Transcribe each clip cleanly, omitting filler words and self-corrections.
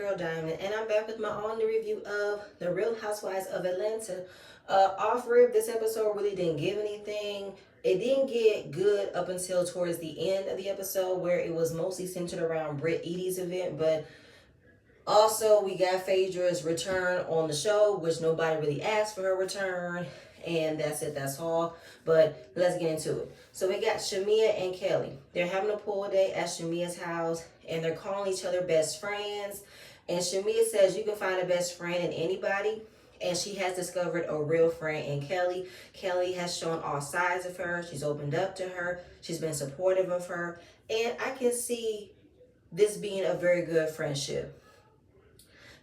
girl Diamond, and I'm back with my own review of the Real Housewives of Atlanta. Off rip, this episode really didn't give anything. It didn't get good up until towards the end of the episode, where it was mostly centered around Britt Edie's event. But also, we got Phaedra's return on the show, which nobody really asked for her return. And that's it, that's all. But let's get into it. So we got Shamea and Kelly. They're having a pool day at Shamea's house, and they're calling each other best friends. And Shamea says you can find a best friend in anybody. And she has discovered a real friend in Kelly. Kelly has shown all sides of her. She's opened up to her. She's been supportive of her. And I can see this being a very good friendship,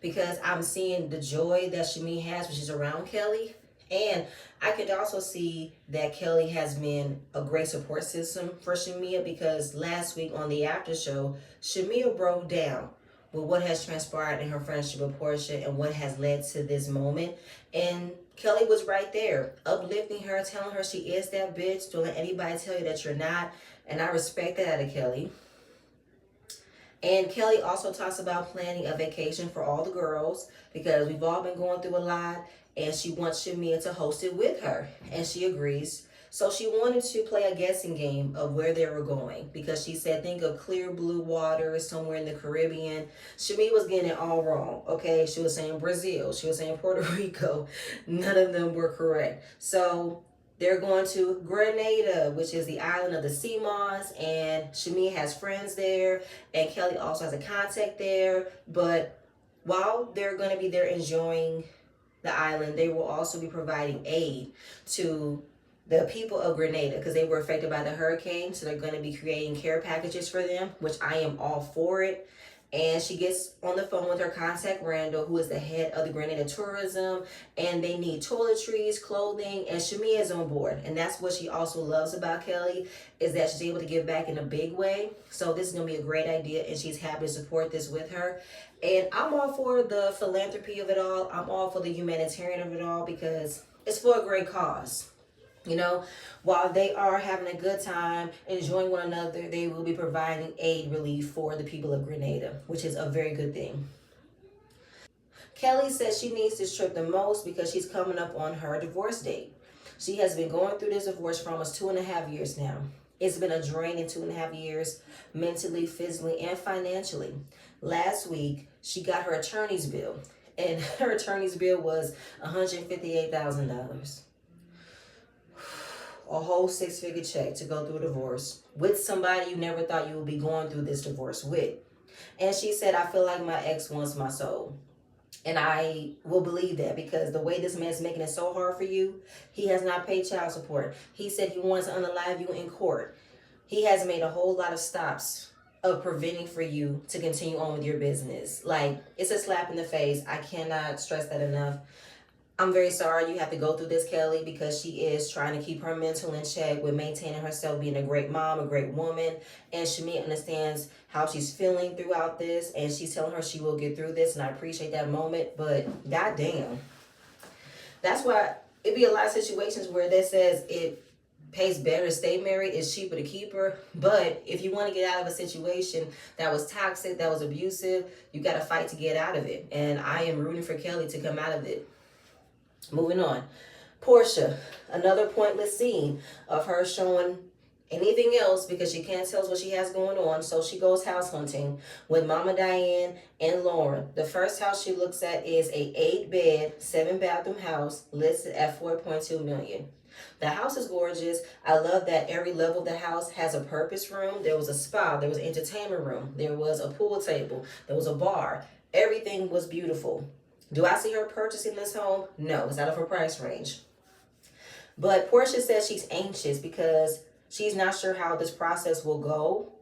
because I'm seeing the joy that Shamea has when she's around Kelly. And I could also see that Kelly has been a great support system for Shamea, because last week on the after show, Shamea broke down with what has transpired in her friendship with Portia and what has led to this moment. And Kelly was right there, uplifting her, telling her she is that bitch. Don't let anybody tell you that you're not. And I respect that out of Kelly. And Kelly also talks about planning a vacation for all the girls, because we've all been going through a lot, and she wants Shamea to host it with her, and she agrees. So she wanted to play a guessing game of where they were going, because she said think of clear blue water somewhere in the Caribbean. Shamea was getting it all wrong, okay? She was saying Brazil. She was saying Puerto Rico. None of them were correct. So they're going to Grenada, which is the island of the sea moss, and Shamea has friends there, and Kelly also has a contact there. But while they're going to be there enjoying the island, they will also be providing aid to the people of Grenada, because they were affected by the hurricane. So they're going to be creating care packages for them, which I am all for it. And she gets on the phone with her contact, Randall, who is the head of the Grenada Tourism, and they need toiletries, clothing, and Shamea is on board. And that's what she also loves about Kelly, is that she's able to give back in a big way. So this is going to be a great idea, and she's happy to support this with her. And I'm all for the philanthropy of it all. I'm all for the humanitarian of it all, because it's for a great cause. You know, while they are having a good time, enjoying one another, they will be providing aid relief for the people of Grenada, which is a very good thing. Kelly says she needs this trip the most because she's coming up on her divorce date. She has been going through this divorce for almost 2.5 years now. It's been a draining 2.5 years, mentally, physically, and financially. Last week, she got her attorney's bill, and her attorney's bill was $158,000. A whole 6-figure check to go through a divorce with somebody you never thought you would be going through this divorce with. And she said, I feel like my ex wants my soul. And I will believe that, because the way this man's making it so hard for you, he has not paid child support. He said he wants to unalive you in court. He has made a whole lot of stops of preventing for you to continue on with your business. Like, it's a slap in the face. I cannot stress that enough. I'm very sorry you have to go through this, Kelly, because she is trying to keep her mental in check with maintaining herself, being a great mom, a great woman. And Shamea understands how she's feeling throughout this, and she's telling her she will get through this, and I appreciate that moment. But goddamn, that's why it be a lot of situations where that says it pays better to stay married, it's cheaper to keep her. But if you want to get out of a situation that was toxic, that was abusive, you got to fight to get out of it. And I am rooting for Kelly to come out of it. Moving on. Portia, another pointless scene of her showing anything else, because she can't tell us what she has going on. So she goes house hunting with Mama Diane and Lauren. The first house she looks at is a 8-bed, 7-bathroom house listed at $4.2 million. The house is gorgeous. I love that every level of the house has a purpose room. There was a spa, there was an entertainment room, there was a pool table, there was a bar. Everything was beautiful. Do I see her purchasing this home? No, it's out of her price range. But Portia says she's anxious because she's not sure how this process will go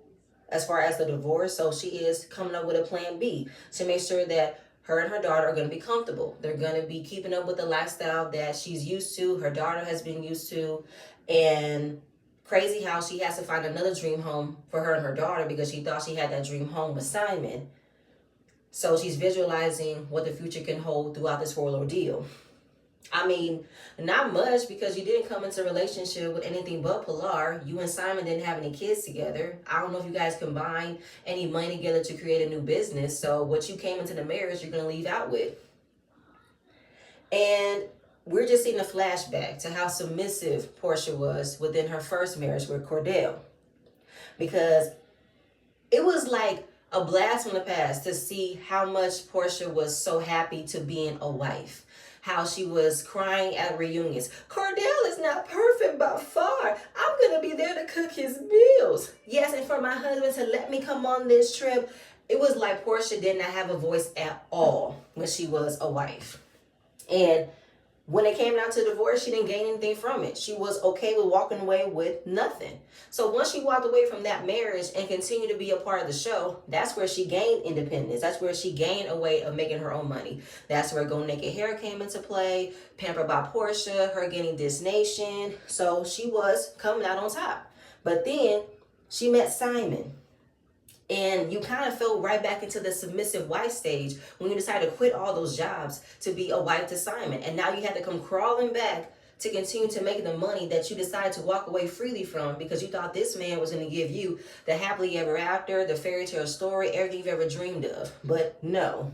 as far as the divorce. So she is coming up with a plan B to make sure that her and her daughter are going to be comfortable. They're going to be keeping up with the lifestyle that she's used to, her daughter has been used to. And crazy how she has to find another dream home for her and her daughter, because she thought she had that dream home with Simon. So she's visualizing what the future can hold throughout this whole ordeal. I mean, not much, because you didn't come into a relationship with anything but Pilar. You and Simon didn't have any kids together. I don't know if you guys combined any money together to create a new business. So what you came into the marriage, you're going to leave out with. And we're just seeing a flashback to how submissive Portia was within her first marriage with Cordell. Because it was like a blast from the past to see how much Portia was so happy to being a wife. How she was crying at reunions. Cordell is not perfect by far. I'm going to be there to cook his meals. Yes, and for my husband to let me come on this trip. It was like Portia did not have a voice at all when she was a wife. And when it came down to divorce, she didn't gain anything from it. She was okay with walking away with nothing. So once she walked away from that marriage and continued to be a part of the show, that's where she gained independence. That's where she gained a way of making her own money. That's where Go Naked Hair came into play, Pampered by Portia, her getting This Nation. So she was coming out on top. But then she met Simon. And you kind of fell right back into the submissive wife stage when you decided to quit all those jobs to be a wife to Simon. And now you had to come crawling back to continue to make the money that you decided to walk away freely from, because you thought this man was going to give you the happily ever after, the fairy tale story, everything you've ever dreamed of. But no.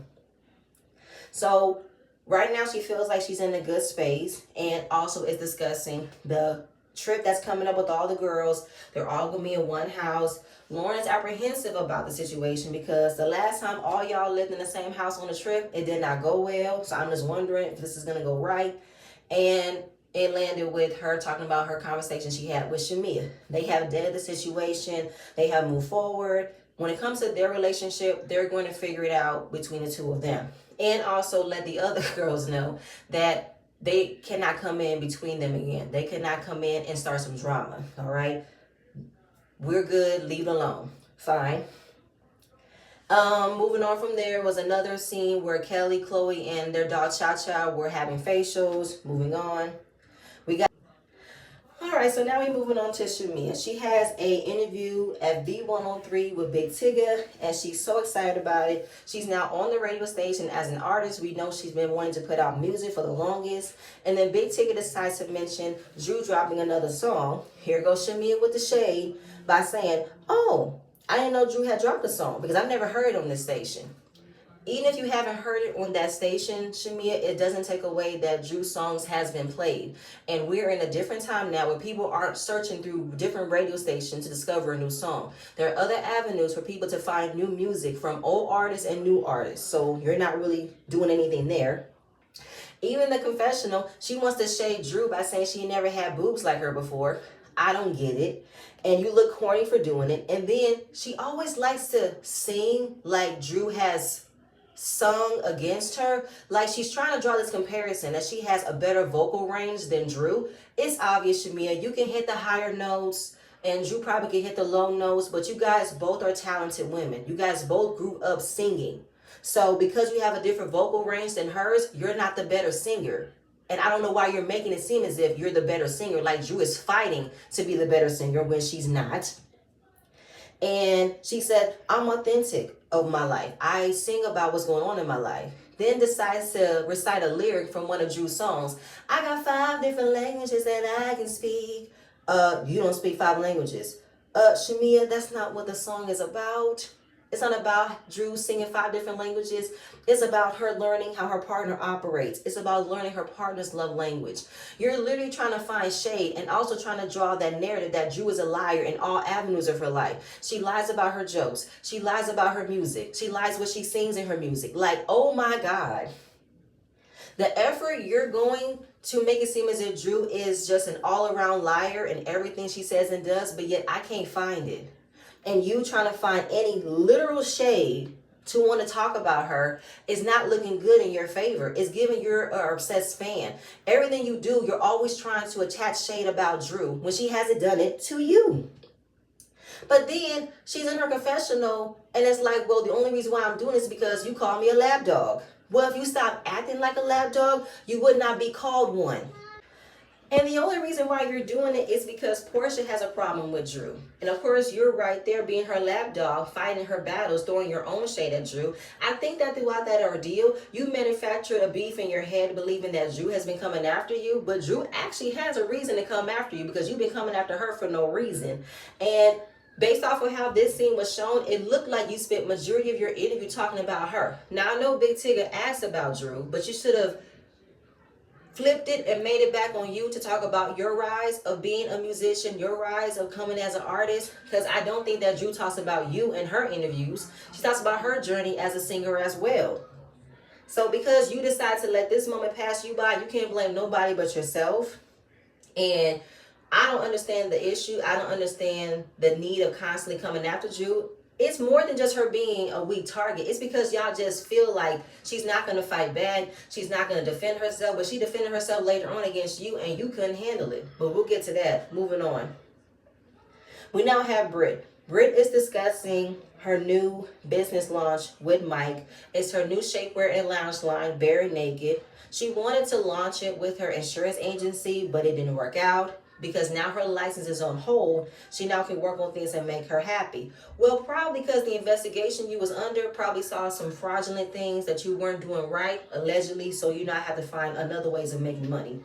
So right now she feels like she's in a good space, and also is discussing the trip that's coming up with all the girls. They're all going to be in one house. Lauren is apprehensive about the situation because the last time all y'all lived in the same house on a trip, it did not go well. So I'm just wondering if this is going to go right. And it landed with her talking about her conversation she had with Shamia. They have deaded the situation. They have moved forward. When it comes to their relationship, they're going to figure it out between the two of them. And also let the other girls know that they cannot come in between them again. They cannot come in and start some drama, all right? We're good, leave it alone. Fine. Moving on from there was another scene where Kelly, Chloe, and their dog Cha-Cha were having facials. Moving on. Alright, so now we're moving on to Shamia. She has a interview at V103 with Big Tigger, and she's so excited about it. She's now on the radio station as an artist. We know she's been wanting to put out music for the longest. And then Big Tigger decides to mention Drew dropping another song. Here goes Shamia with the shade by saying, oh, I didn't know Drew had dropped a song because I've never heard it on this station. Even if you haven't heard it on that station, Shamia, it doesn't take away that Drew's songs has been played. And we're in a different time now where people aren't searching through different radio stations to discover a new song. There are other avenues for people to find new music from old artists and new artists. So you're not really doing anything there. Even the confessional, she wants to shade Drew by saying she never had boobs like her before. I don't get it. And you look corny for doing it. And then she always likes to sing like Drew has sung against her. Like she's trying to draw this comparison that she has a better vocal range than Drew. It's obvious, Shamia. You can hit the higher notes and Drew probably can hit the low notes, but you guys both are talented women. You guys both grew up singing. So because you have a different vocal range than hers, you're not the better singer. And I don't know why you're making it seem as if you're the better singer, like Drew is fighting to be the better singer when she's not. And she said, I'm authentic of my life. I sing about what's going on in my life. Then decides to recite a lyric from one of Drew's songs. I got 5 different languages that I can speak. You don't speak 5 languages. Shamia, that's not what the song is about. It's not about Drew singing 5 different languages. It's about her learning how her partner operates. It's about learning her partner's love language. You're literally trying to find shade and also trying to draw that narrative that Drew is a liar in all avenues of her life. She lies about her jokes. She lies about her music. She lies what she sings in her music. Like, oh my God. The effort you're going to make it seem as if Drew is just an all-around liar in everything she says and does, but yet I can't find it. And you trying to find any literal shade to want to talk about her is not looking good in your favor. It's giving you're an obsessed fan. Everything you do, you're always trying to attach shade about Drew when she hasn't done it to you. But then she's in her confessional and it's like, well, the only reason why I'm doing this is because you call me a lap dog. Well, if you stop acting like a lap dog, you would not be called one. And the only reason why you're doing it is because Portia has a problem with Drew. And of course, you're right there being her lapdog, fighting her battles, throwing your own shade at Drew. I think that throughout that ordeal, you manufactured a beef in your head believing that Drew has been coming after you. But Drew actually has a reason to come after you because you've been coming after her for no reason. And based off of how this scene was shown, it looked like you spent majority of your interview talking about her. Now, I know Big Tigger asked about Drew, but you should have flipped it and made it back on you to talk about your rise of being a musician, your rise of coming as an artist, because I don't think that Drew talks about you in her interviews. She talks about her journey as a singer as well. So because you decide to let this moment pass you by, you can't blame nobody but yourself. And I don't understand the issue. I don't understand the need of constantly coming after Drew. It's more than just her being a weak target. It's because y'all just feel like she's not going to fight back. She's not going to defend herself. But she defended herself later on against you, and you couldn't handle it. But we'll get to that. Moving on. We now have Britt. Britt is discussing her new business launch with Mike. It's her new shapewear and lounge line, Very Naked. She wanted to launch it with her insurance agency, but it didn't work out. Because now her license is on hold, she now can work on things and make her happy. Well, probably because the investigation you was under probably saw some fraudulent things that you weren't doing right, allegedly, so you now have to find another ways of making money.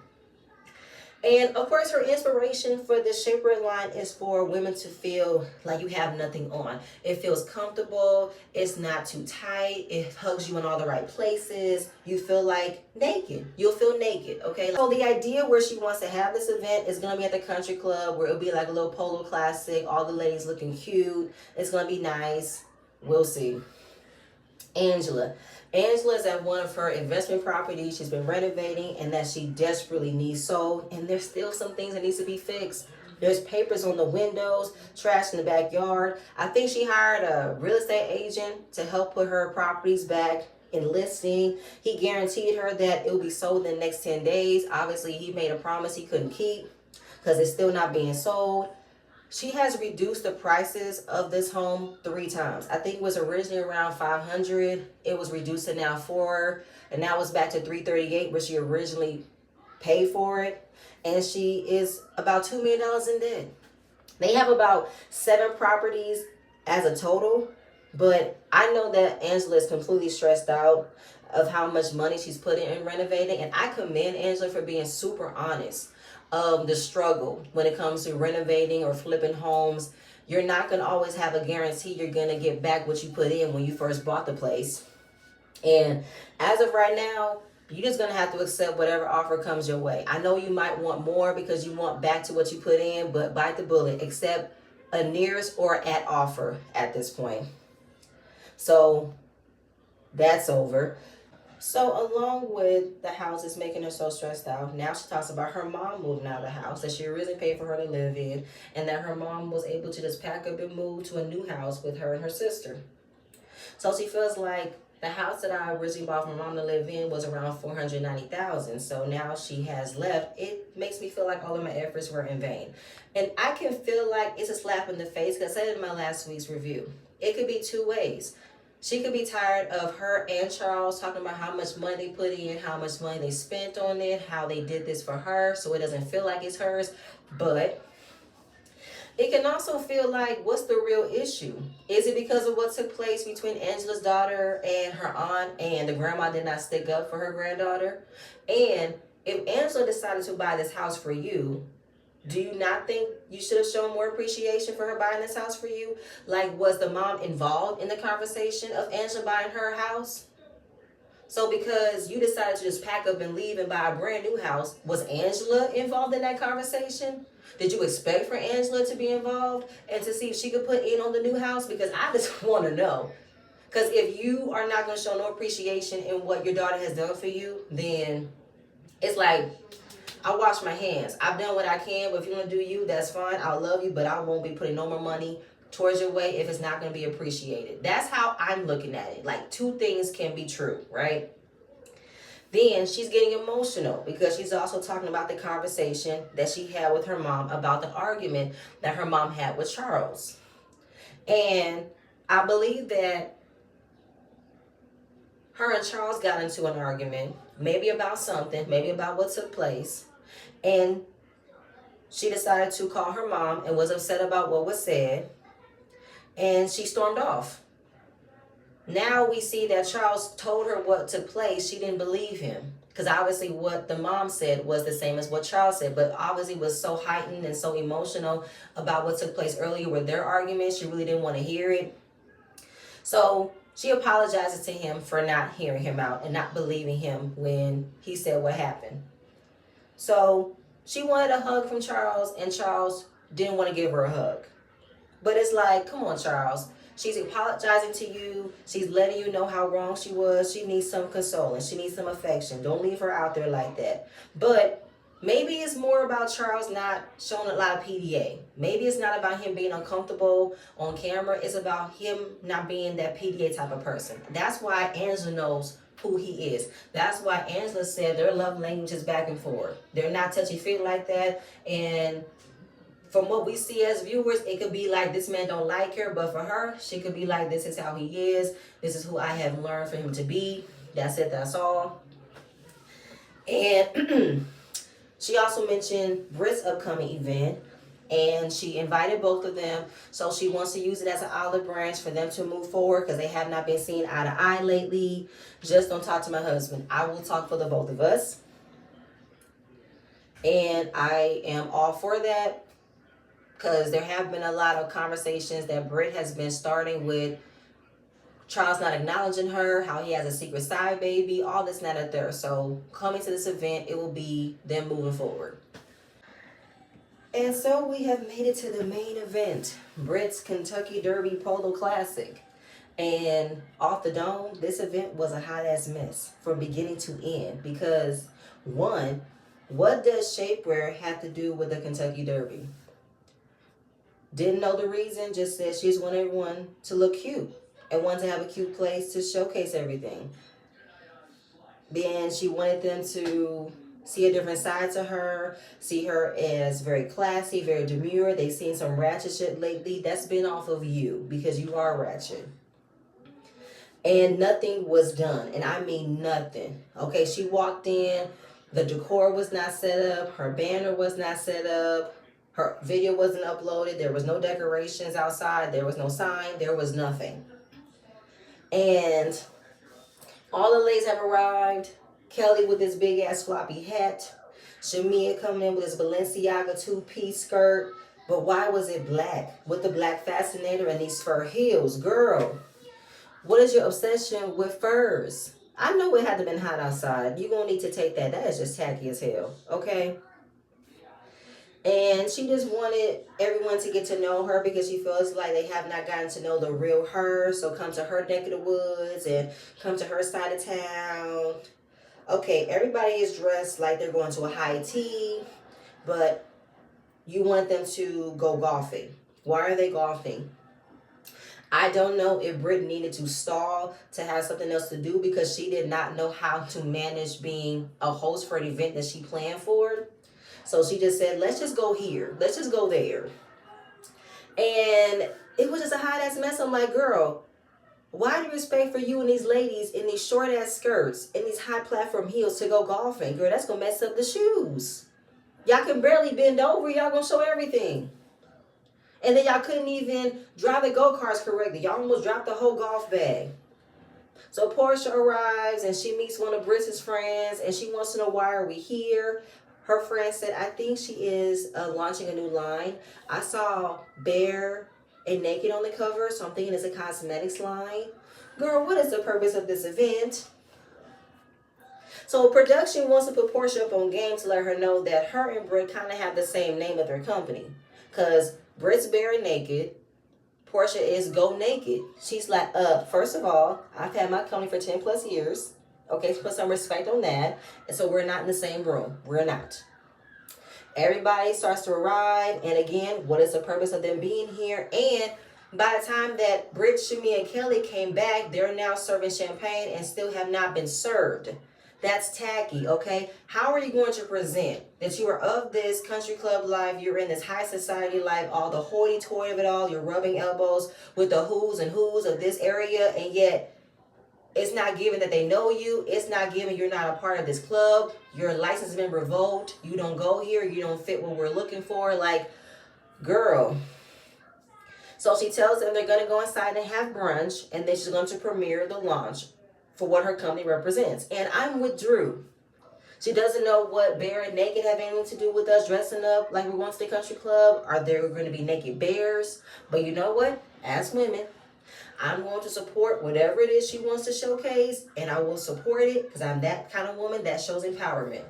And of course, her inspiration for this shapewear line is for women to feel like you have nothing on. It feels comfortable. It's not too tight. It hugs you in all the right places. You feel like naked. You'll feel naked, okay? So the idea where she wants to have this event is going to be at the country club where it'll be like a little polo classic. All the ladies looking cute. It's going to be nice. We'll see. Angela is at one of her investment properties. She's been renovating and that she desperately needs sold. And there's still some things that needs to be fixed. There's papers on the windows, trash in the backyard. I think she hired a real estate agent to help put her properties back in listing. He guaranteed her that it will be sold in the next 10 days. Obviously, he made a promise he couldn't keep because it's still not being sold. She has reduced the prices of this home 3 times. I think it was originally around $500. It was reduced to now $400, and now it's back to $338 where she originally paid for it. And she is about $2 million in debt. They have about 7 properties as a total, but I know that Angela is completely stressed out of how much money she's putting in renovating, and I commend Angela for being super honest of the struggle when it comes to renovating or flipping homes. You're not going to always have a guarantee you're going to get back what you put in when you first bought the place. And as of right now, you're just going to have to accept whatever offer comes your way. I know you might want more because you want back to what you put in, but bite the bullet. Accept a nearest or at offer at this point. So that's over. So along with the houses making her so stressed out, now she talks about her mom moving out of the house that she originally paid for her to live in, and that her mom was able to just pack up and move to a new house with her and her sister. So she feels like the house that I originally bought for my mom to live in was around $490,000. So now she has left. It makes me feel like all of my efforts were in vain. And I can feel like it's a slap in the face because I said it in my last week's review. It could be 2 ways. She could be tired of her and Charles talking about how much money they put in, how much money they spent on it, how they did this for her, so it doesn't feel like it's hers. But it can also feel like, what's the real issue? Is it because of what took place between Angela's daughter and her aunt, and the grandma did not stick up for her granddaughter? And if Angela decided to buy this house for you, do you not think you should have shown more appreciation for her buying this house for you? Like, was the mom involved in the conversation of Angela buying her house? So because you decided to just pack up and leave and buy a brand new house, was Angela involved in that conversation? Did you expect for Angela to be involved and to see if she could put in on the new house? Because I just want to know. Because if you are not going to show no appreciation in what your daughter has done for you, then it's like, I wash my hands. I've done what I can, but if you want to do you, that's fine. I'll love you, but I won't be putting no more money towards your way if it's not going to be appreciated. That's how I'm looking at it. Like, 2 things can be true, right? Then she's getting emotional because she's also talking about the conversation that she had with her mom about the argument that her mom had with Charles. And I believe that her and Charles got into an argument, maybe about something, maybe about what took place. And she decided to call her mom and was upset about what was said, and she stormed off. Now we see that Charles told her what took place. She didn't believe him. Because obviously what the mom said was the same as what Charles said, but obviously was so heightened and so emotional about what took place earlier with their argument, she really didn't want to hear it. So she apologizes to him for not hearing him out and not believing him when he said what happened. So she wanted a hug from Charles, and Charles didn't want to give her a hug. But it's like, come on, Charles. She's apologizing to you. She's letting you know how wrong she was. She needs some consoling. She needs some affection. Don't leave her out there like that. But maybe it's more about Charles not showing a lot of PDA. Maybe it's not about him being uncomfortable on camera. It's about him not being that PDA type of person. That's why Angela knows who he is. That's why Angela said their love language is back and forth. They're not touchy-feely like that. And from what we see as viewers, it could be like this man don't like her, but for her, she could be like, this is how he is. This is who I have learned for him to be. That's it, that's all. And she also mentioned Britt's upcoming event, and she invited both of them. So she wants to use it as an olive branch for them to move forward because they have not been seen eye to eye lately. Just don't talk to my husband. I will talk for the both of us. And I am all for that. Because there have been a lot of conversations that Britt has been starting with Charles not acknowledging her, how he has a secret side baby, all this and that and there. So coming to this event, it will be them moving forward. And so we have made it to the main event, Britt's Kentucky Derby Polo Classic. And off the dome, this event was a hot ass mess from beginning to end. Because one, what does shapewear have to do with the Kentucky Derby? Didn't know the reason, just said she just wanted everyone to look cute and wanted to have a cute place to showcase everything. And she wanted them to see a different side to her, see her as very classy, very demure. They've seen some ratchet shit lately. That's been off of you because you are ratchet. And nothing was done. And I mean nothing. Okay, she walked in. The decor was not set up. Her banner was not set up. Her video wasn't uploaded. There was no decorations outside. There was no sign. There was nothing. And all the ladies have arrived. Kelly with this big ass floppy hat. Shamia coming in with this Balenciaga two-piece skirt. But why was it black? With the black fascinator and these fur heels. Girl, what is your obsession with furs? I know it had to have been hot outside. You're going to need to take that. That is just tacky as hell. Okay? And she just wanted everyone to get to know her because she feels like they have not gotten to know the real her. So come to her neck of the woods and come to her side of town. Okay, everybody is dressed like they're going to a high tea, but you want them to go golfing. Why are they golfing? I don't know if Britt needed to stall to have something else to do because she did not know how to manage being a host for an event that she planned for. So she just said, let's just go here. Let's just go there. And it was just a hot ass mess. I'm like, girl, why do you expect for you and these ladies in these short ass skirts and these high platform heels to go golfing? Girl, that's going to mess up the shoes. Y'all can barely bend over. Y'all going to show everything. And then y'all couldn't even drive the go-karts correctly. Y'all almost dropped the whole golf bag. So Portia arrives and she meets one of Brist's friends and she wants to know why are we here. Her friend said, I think she is launching a new line. I saw bare and naked on the cover, so I'm thinking it's a cosmetics line. Girl, what is the purpose of this event? So production wants to put Portia up on game to let her know that her and Britt kind of have the same name of their company. Because Britt's bare and naked. Portia is go naked. She's like, first of all, I've had my company for 10 plus years. Okay, put some respect on that. And so we're not in the same room. We're not. Everybody starts to arrive. And again, what is the purpose of them being here? And by the time that Britt, Shami, and Kelly came back, they're now serving champagne and still have not been served. That's tacky, okay? How are you going to present that you are of this country club life, you're in this high society life, all the hoity-toity of it all, you're rubbing elbows with the who's and who's of this area, and yet It's not given that they know you. It's not given you're not a part of this club. Your license has been revoked. You don't go here. You don't fit what we're looking for. Like, girl. So she tells them they're going to go inside and have brunch, and then she's going to premiere the launch for what her company represents. And I'm with Drew. She doesn't know what bare and naked have anything to do with us dressing up like we're going to the country club. Are there going to be naked bears? But you know what? As women, I'm going to support whatever it is she wants to showcase, and I will support it because I'm that kind of woman that shows empowerment.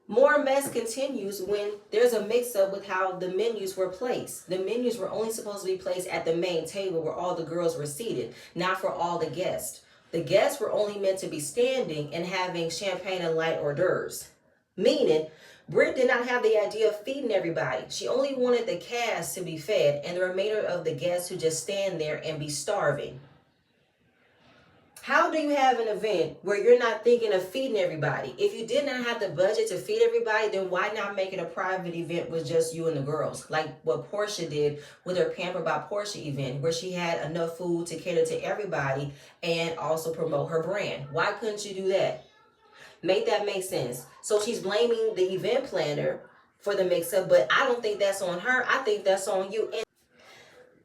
More mess continues when there's a mix-up with how the menus were placed. The menus were only supposed to be placed at the main table where all the girls were seated, not for all the guests. The guests were only meant to be standing and having champagne and light hors d'oeuvres. Meaning, Britt did not have the idea of feeding everybody. She only wanted the cast to be fed and the remainder of the guests to just stand there and be starving. How do you have an event where you're not thinking of feeding everybody? If you did not have the budget to feed everybody, then why not make it a private event with just you and the girls? Like what Portia did with her Pamper by Portia event, where she had enough food to cater to everybody and also promote her brand. Why couldn't you do that? Make that make sense. So she's blaming the event planner for the mix-up, but I don't think that's on her. I think that's on you.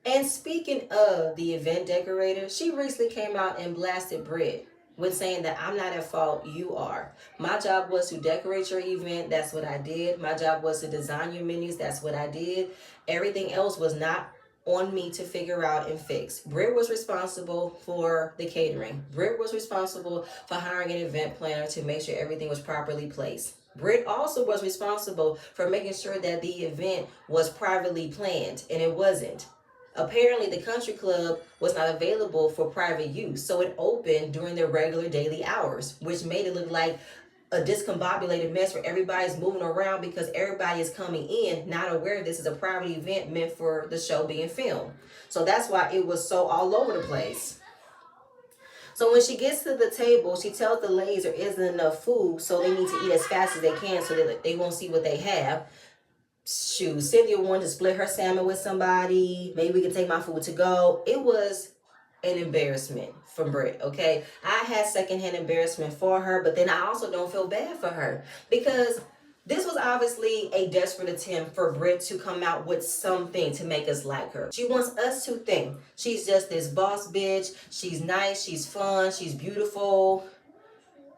And speaking of the event decorator, she recently came out and blasted Britt with saying that I'm not at fault, you are. My job was to decorate your event, that's what I did. My job was to design your menus, that's what I did. Everything else was not on me to figure out and fix. Britt was responsible for the catering. Britt was responsible for hiring an event planner to make sure everything was properly placed. Britt also was responsible for making sure that the event was privately planned, and it wasn't. Apparently, the country club was not available for private use, so it opened during their regular daily hours, which made it look like a discombobulated mess where everybody's moving around because everybody is coming in, not aware this is a private event meant for the show being filmed. So that's why it was so all over the place. So when she gets to the table, she tells the ladies there isn't enough food, so they need to eat as fast as they can so that they won't see what they have. Shoot, Cynthia wanted to split her salmon with somebody. Maybe we can take my food to go. It was an embarrassment from Britt, okay? I had secondhand embarrassment for her, but then I also don't feel bad for her because this was obviously a desperate attempt for Britt to come out with something to make us like her. She wants us to think she's just this boss bitch. She's nice, she's fun, she's beautiful.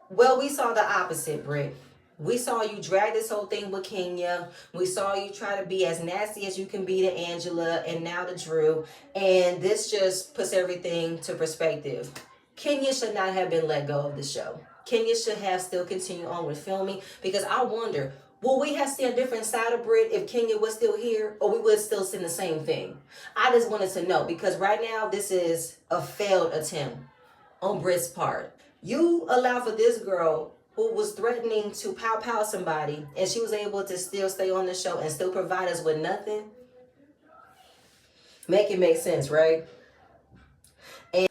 Well, we saw the opposite, Britt. We saw you drag this whole thing with Kenya. We saw you try to be as nasty as you can be to Angela and now to Drew. And this just puts everything to perspective. Kenya should not have been let go of the show. Kenya should have still continued on with filming because I wonder, will we have seen a different side of Britt if Kenya was still here, or we would still see the same thing? I just wanted to know because right now this is a failed attempt on Britt's part. You allow for this girl who was threatening to pow somebody, and she was able to still stay on the show and still provide us with nothing. Make it make sense, right? And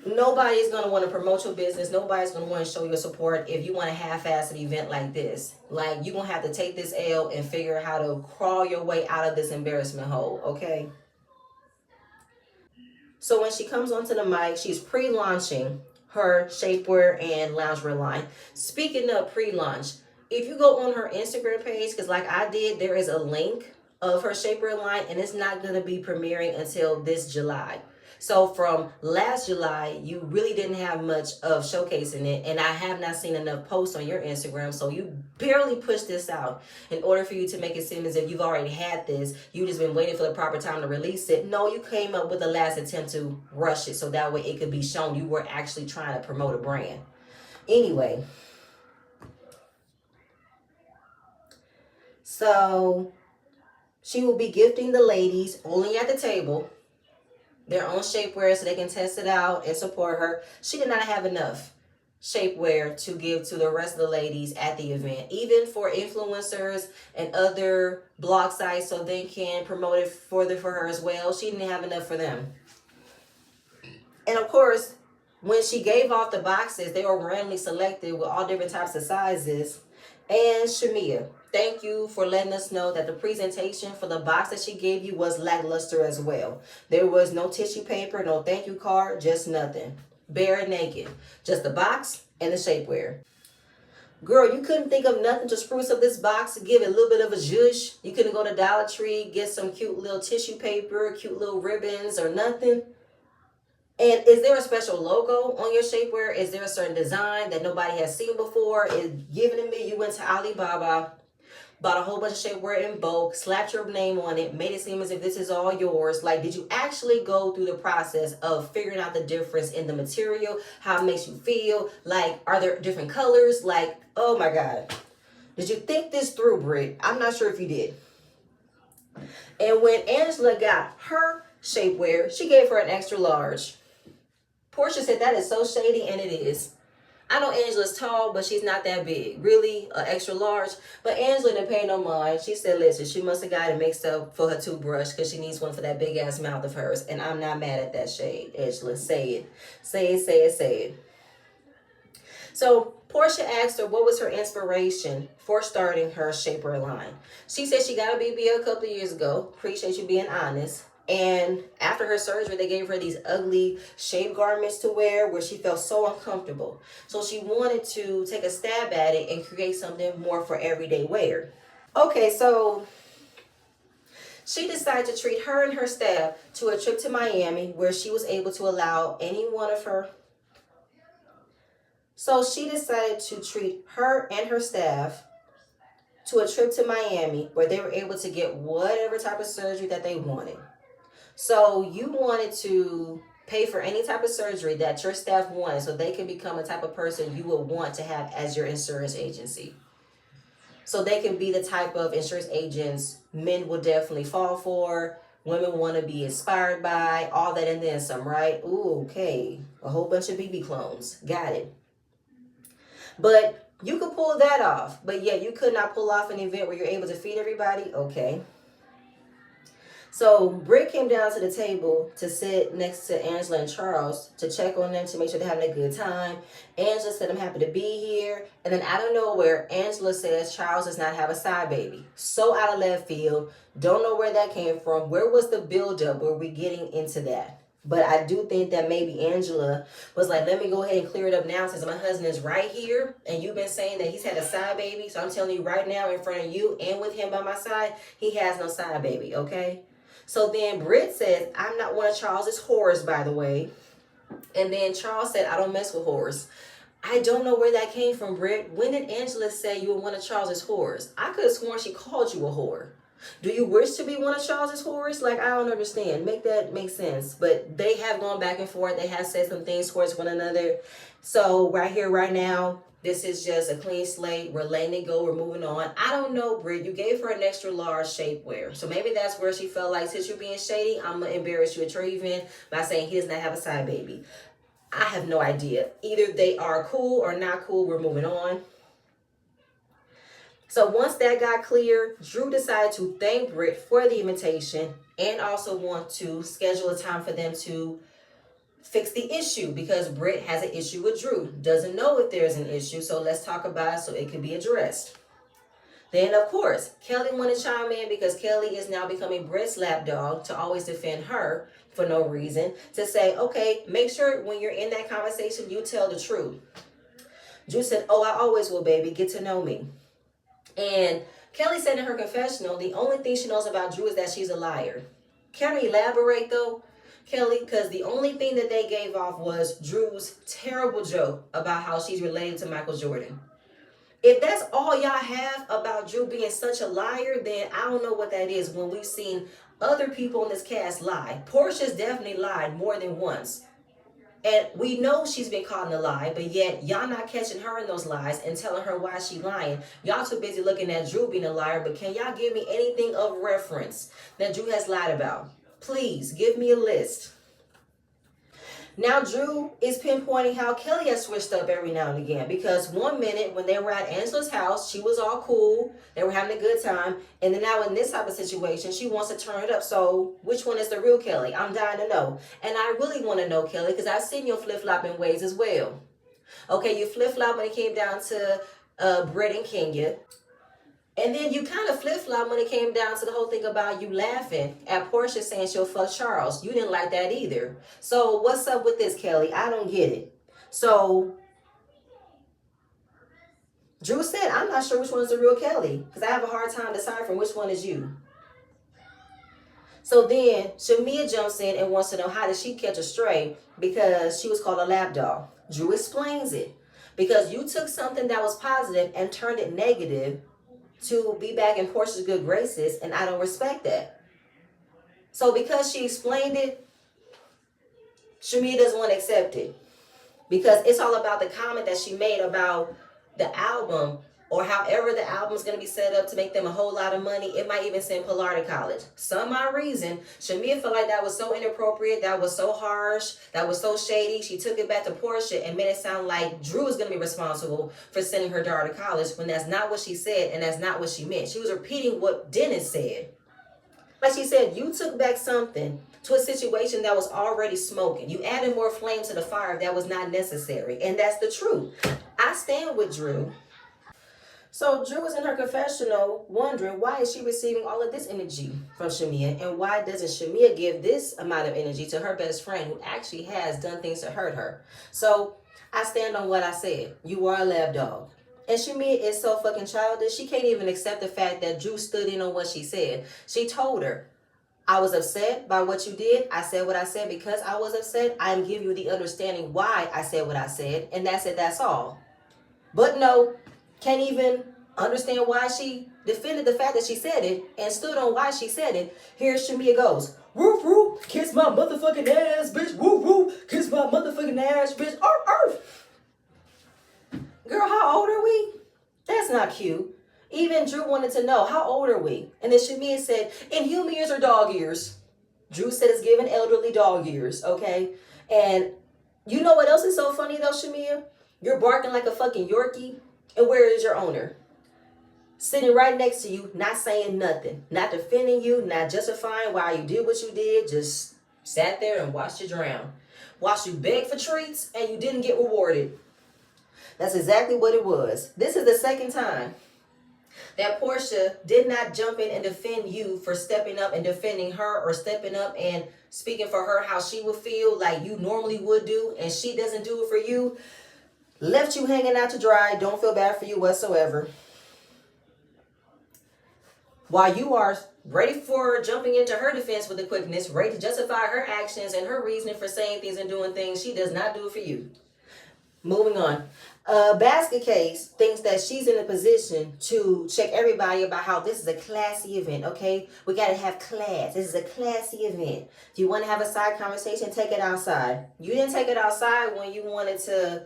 nobody's going to want to promote your business. Nobody's going to want to show your support if you want to half-ass an event like this. Like, you're going to have to take this L and figure out how to crawl your way out of this embarrassment hole, okay? So when she comes onto the mic, she's pre-launching her shapewear and loungewear line. Speaking of pre-launch, if you go on her Instagram page, because like I did, there is a link of her shapewear line, and it's not going to be premiering until this July. So from last July, you really didn't have much of showcasing it, and I have not seen enough posts on your Instagram, so you barely pushed this out in order for you to make it seem as if you've already had this. You just been waiting for the proper time to release it. No, you came up with a last attempt to rush it so that way it could be shown you were actually trying to promote a brand. Anyway, so she will be gifting the ladies only at the table their own shapewear so they can test it out and support her. She did not have enough shapewear to give to the rest of the ladies at the event, even for influencers and other blog sites so they can promote it for her as well. She didn't have enough for them. And of course, when she gave off the boxes, they were randomly selected with all different types of sizes. And Shamia, thank you for letting us know that the presentation for the box that she gave you was lackluster as well. There was no tissue paper, no thank you card, just nothing. Bare naked. Just the box and the shapewear. Girl, you couldn't think of nothing to spruce up this box to give it a little bit of a zhuzh? You couldn't go to Dollar Tree, get some cute little tissue paper, cute little ribbons or nothing? And is there a special logo on your shapewear? Is there a certain design that nobody has seen before? Is given to me, you went to Alibaba, bought a whole bunch of shapewear in bulk, slapped your name on it, made it seem as if this is all yours. Like, did you actually go through the process of figuring out the difference in the material, how it makes you feel? Like, are there different colors? Like, oh my God. Did you think this through, Britt? I'm not sure if you did. And when Angela got her shapewear, she gave her an extra large. Portia said that is so shady, and it is. I know Angela's tall, but she's not that big. Really, extra large. But Angela didn't pay no mind. She said, listen, she must have got it mixed up for her toothbrush because she needs one for that big-ass mouth of hers. And I'm not mad at that shade, Angela. Say it. Say it, say it, say it. So Portia asked her what was her inspiration for starting her shapewear line. She said she got a BBL a couple of years ago. Appreciate you being honest. And after her surgery, they gave her these ugly shaped garments to wear where she felt so uncomfortable. So she wanted to take a stab at it and create something more for everyday wear. Okay, so she decided to treat her and her staff to a trip to Miami where she was able to allow any one of her. So she decided to treat her and her staff to a trip to Miami where they were able to get whatever type of surgery that they wanted. So you wanted to pay for any type of surgery that your staff wanted so they can become a type of person you would want to have as your insurance agency. So they can be the type of insurance agents men will definitely fall for, women want to be inspired by, all that and then some, right? Ooh, okay. A whole bunch of BB clones. Got it. But you could pull that off. But yet you could not pull off an event where you're able to feed everybody? Okay. So Britt came down to the table to sit next to Angela and Charles to check on them to make sure they're having a good time. Angela said, I'm happy to be here. And then out of nowhere, Angela says Charles does not have a side baby. So out of left field. Don't know where that came from. Where was the buildup? Were we getting into that? But I do think that maybe Angela was like, let me go ahead and clear it up now since my husband is right here. And you've been saying that he's had a side baby. So I'm telling you right now in front of you and with him by my side, he has no side baby, okay? So then Britt says, I'm not one of Charles's whores, by the way. And then Charles said, I don't mess with whores. I don't know where that came from, Britt. When did Angela say you were one of Charles's whores? I could have sworn she called you a whore. Do you wish to be one of Charles's whores? Like, I don't understand. Make that make sense. But they have gone back and forth. They have said some things towards one another. So right here, right now, this is just a clean slate. We're letting it go. We're moving on. I don't know, Britt. You gave her an extra large shapewear. So maybe that's where she felt like, since you're being shady, I'm going to embarrass you at your event by saying he does not have a side baby. I have no idea. Either they are cool or not cool. We're moving on. So once that got clear, Drew decided to thank Britt for the invitation and also want to schedule a time for them to fix the issue because Britt has an issue with Drew. Doesn't know if there's an issue, so let's talk about it so it can be addressed. Then, of course, Kelly wanted to chime in because Kelly is now becoming Britt's lapdog to always defend her for no reason, to say, okay, make sure when you're in that conversation, you tell the truth. Drew said, oh, I always will, baby. Get to know me. And Kelly said in her confessional, the only thing she knows about Drew is that she's a liar. Can I elaborate, though, Kelly? Because the only thing that they gave off was Drew's terrible joke about how she's related to Michael Jordan. If that's all y'all have about Drew being such a liar, then I don't know what that is when we've seen other people in this cast lie. Portia's definitely lied more than once. And we know she's been caught in a lie, but yet y'all not catching her in those lies and telling her why she lying. Y'all too busy looking at Drew being a liar, but can y'all give me anything of reference that Drew has lied about? Please, give me a list. Now Drew is pinpointing how Kelly has switched up every now and again, because one minute when they were at Angela's house, she was all cool, they were having a good time, and then now in this type of situation, she wants to turn it up. So which one is the real Kelly? I'm dying to know. And I really want to know, Kelly, because I've seen your flip-flopping ways as well. Okay, you flip-flop when it came down to Brett and Kenya. And then you kind of flip-flop when it came down to the whole thing about you laughing at Portia saying she'll fuck Charles. You didn't like that either. So what's up with this, Kelly? I don't get it. So Drew said, I'm not sure which one's the real Kelly because I have a hard time deciphering which one is you. So then Shamia jumps in and wants to know how did she catch a stray because she was called a lap dog. Drew explains it. Because you took something that was positive and turned it negative to be back in Portia's good graces, and I don't respect that. So because she explained it, Shamia doesn't want to accept it. Because it's all about the comment that she made about the album or however the album's going to be set up to make them a whole lot of money. It might even send Pilar to college. Some odd reason, Shamia felt like that was so inappropriate, that was so harsh, that was so shady. She took it back to Portia and made it sound like Drew was going to be responsible for sending her daughter to college when that's not what she said and that's not what she meant. She was repeating what Dennis said. Like she said, you took back something to a situation that was already smoking. You added more flame to the fire that was not necessary. And that's the truth. I stand with Drew. So Drew was in her confessional wondering why is she receiving all of this energy from Shamia and why doesn't Shamia give this amount of energy to her best friend who actually has done things to hurt her. So I stand on what I said. You are a lab dog. And Shamia is so fucking childish. She can't even accept the fact that Drew stood in on what she said. She told her, I was upset by what you did. I said what I said because I was upset. I'm giving you the understanding why I said what I said. And that's it. That's all. But no, can't even understand why she defended the fact that she said it and stood on why she said it. Here Shamia goes, woof woof, kiss my motherfucking ass, bitch. Woof woof, kiss my motherfucking ass, bitch. Arf. Girl, how old are we? That's not cute. Even Drew wanted to know, how old are we? And then Shamia said, in human years or dog years? Drew said it's given elderly dog years, okay? And you know what else is so funny though, Shamia? You're barking like a fucking Yorkie. And where is your owner? Sitting right next to you, not saying nothing, not defending you, not justifying why you did what you did, just sat there and watched you drown. Watched you beg for treats and you didn't get rewarded. That's exactly what it was. This is the second time that Portia did not jump in and defend you for stepping up and defending her or stepping up and speaking for her how she would feel like you normally would do and she doesn't do it for you. Left you hanging out to dry. Don't feel bad for you whatsoever. While you are ready for jumping into her defense with the quickness, ready to justify her actions and her reasoning for saying things and doing things, she does not do it for you. Moving on. Basket Case thinks that she's in a position to check everybody about how this is a classy event, okay? We got to have class. This is a classy event. If you want to have a side conversation, take it outside. You didn't take it outside when you wanted to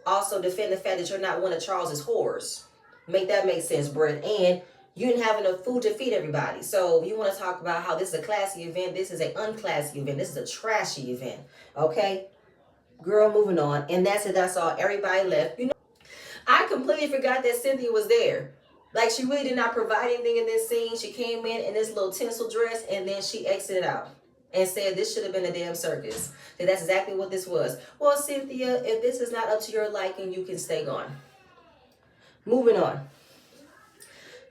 also defend the fact that you're not one of Charles's whores. Make that make sense, Brett. And you didn't have enough food to feed everybody. So you want to talk about how this is a classy event. This is an unclassy event. This is a trashy event. Okay? Girl, moving on. And that's it. That's all. Everybody left. You know, I completely forgot that Cynthia was there. Like, she really did not provide anything in this scene. She came in this little tinsel dress and then she exited out and said this should have been a damn circus. And that's exactly what this was. Well, Cynthia, if this is not up to your liking, you can stay gone. Moving on.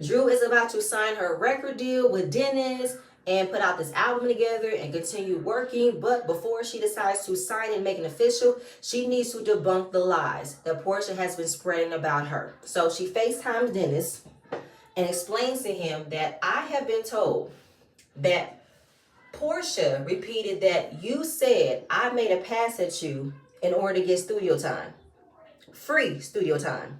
Drew is about to sign her record deal with Dennis and put out this album together and continue working. But before she decides to sign and make it official, she needs to debunk the lies that Portia has been spreading about her. So she FaceTimes Dennis and explains to him that I have been told that Portia repeated that you said I made a pass at you in order to get studio time. Free studio time.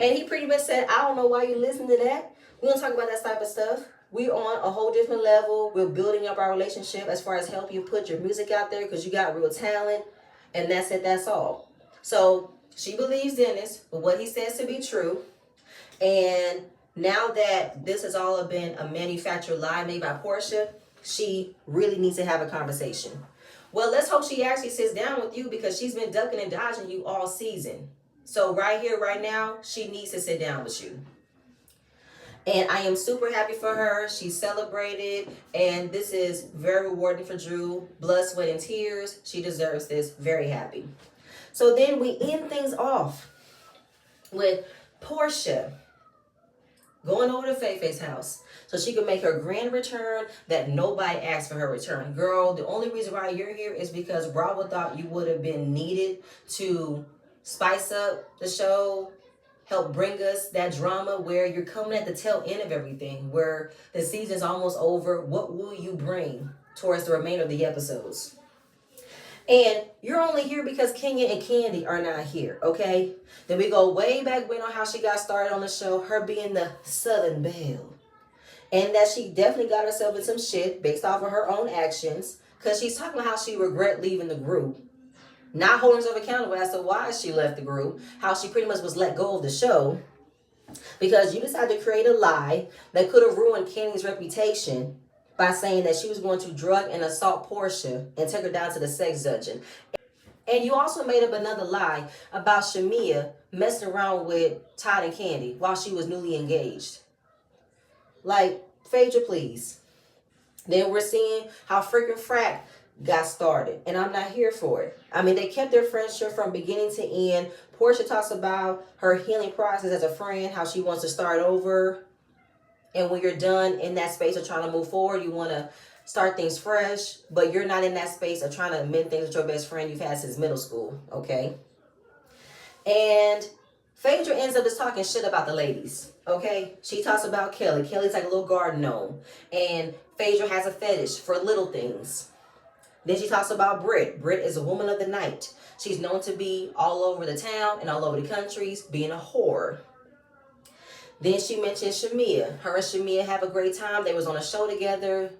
And he pretty much said, I don't know why you listen to that. We don't talk about that type of stuff. We're on a whole different level. We're building up our relationship as far as help you put your music out there because you got real talent. And that's it. That's all. So she believes Dennis for what he says to be true. And now that this has all been a manufactured lie made by Portia, she really needs to have a conversation. Well, let's hope she actually sits down with you because she's been ducking and dodging you all season. So right here, right now, she needs to sit down with you. And I am super happy for her. She celebrated. And this is very rewarding for Drew. Blood, sweat, and tears. She deserves this. Very happy. So then we end things off with Portia going over to Faye's house so she could make her grand return that nobody asked for her return. Girl, the only reason why you're here is because Bravo thought you would have been needed to spice up the show, help bring us that drama where you're coming at the tail end of everything, where the season's almost over. What will you bring towards the remainder of the episodes? And you're only here because Kenya and Candy are not here, okay? Then we go way back when on how she got started on the show, her being the Southern Belle. And that she definitely got herself in some shit based off of her own actions. Because she's talking about how she regret leaving the group. Not holding herself accountable as to why she left the group. How she pretty much was let go of the show. Because you decided to create a lie that could have ruined Candy's reputation by saying that she was going to drug and assault Portia and take her down to the sex dungeon. And you also made up another lie about Shamia messing around with Todd and Candy while she was newly engaged. Like, Phaedra, please. Then we're seeing how freaking frack got started. And I'm not here for it. I mean, they kept their friendship from beginning to end. Portia talks about her healing process as a friend, how she wants to start over. And when you're done in that space of trying to move forward, you want to start things fresh, but you're not in that space of trying to mend things with your best friend you've had since middle school, okay? And Phaedra ends up just talking shit about the ladies, okay? She talks about Kelly. Kelly's like a little garden gnome. And Phaedra has a fetish for little things. Then she talks about Britt. Britt is a woman of the night. She's known to be all over the town and all over the countries, being a whore. Then she mentioned Shamia. Her and Shamia have a great time. They was on a show together.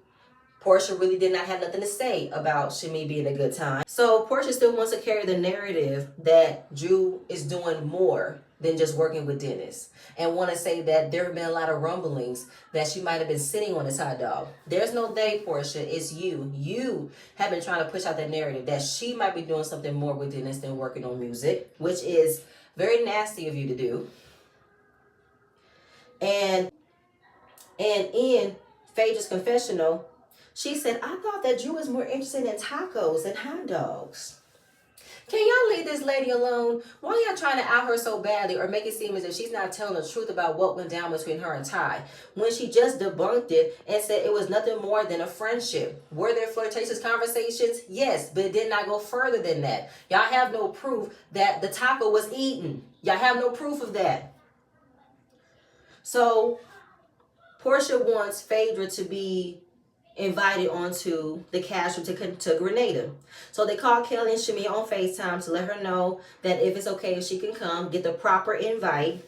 Portia really did not have nothing to say about Shamia being a good time. So Portia still wants to carry the narrative that Drew is doing more than just working with Dennis. And want to say that there have been a lot of rumblings that she might have been sitting on his hot dog. There's no they, Portia. It's you. You have been trying to push out that narrative that she might be doing something more with Dennis than working on music, which is very nasty of you to do. And in Phaedra's confessional, she said, I thought that Drew was more interested in tacos than hot dogs. Can y'all leave this lady alone? Why y'all trying to out her so badly or make it seem as if she's not telling the truth about what went down between her and Ty, when she just debunked it and said it was nothing more than a friendship? Were there flirtatious conversations? Yes, but it did not go further than that. Y'all have no proof that the taco was eaten. Y'all have no proof of that. So Portia wants Phaedra to be invited onto the casual to Grenada. So they call Kelly and Shamia on FaceTime to let her know that if it's okay if she can come, get the proper invite.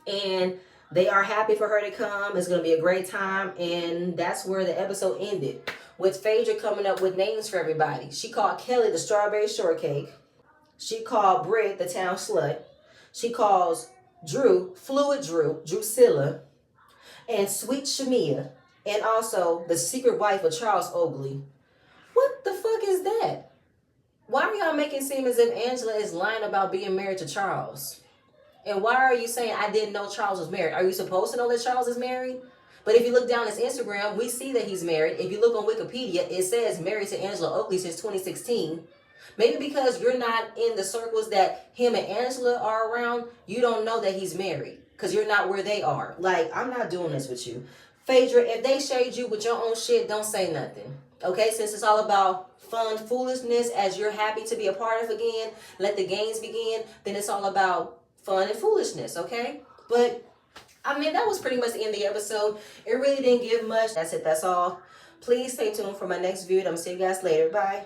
And they are happy for her to come. It's going to be a great time. And that's where the episode ended, with Phaedra coming up with names for everybody. She called Kelly the strawberry shortcake. She called Britt the town slut. She calls Drew, Fluid Drew, Drusilla, and Sweet Shamia, and also the secret wife of Charles Oakley. What the fuck is that? Why are y'all making it seem as if Angela is lying about being married to Charles? And why are you saying I didn't know Charles was married? Are you supposed to know that Charles is married? But if you look down his Instagram, we see that he's married. If you look on Wikipedia, it says married to Angela Oakley since 2016. Maybe because you're not in the circles that him and Angela are around, you don't know that he's married because you're not where they are. Like, I'm not doing this with you. Phaedra, if they shade you with your own shit, don't say nothing. Okay? Since it's all about fun foolishness as you're happy to be a part of again, let the games begin, then it's all about fun and foolishness, okay? But, I mean, that was pretty much the end of the episode. It really didn't give much. That's it. That's all. Please stay tuned for my next video. I'm going to see you guys later. Bye.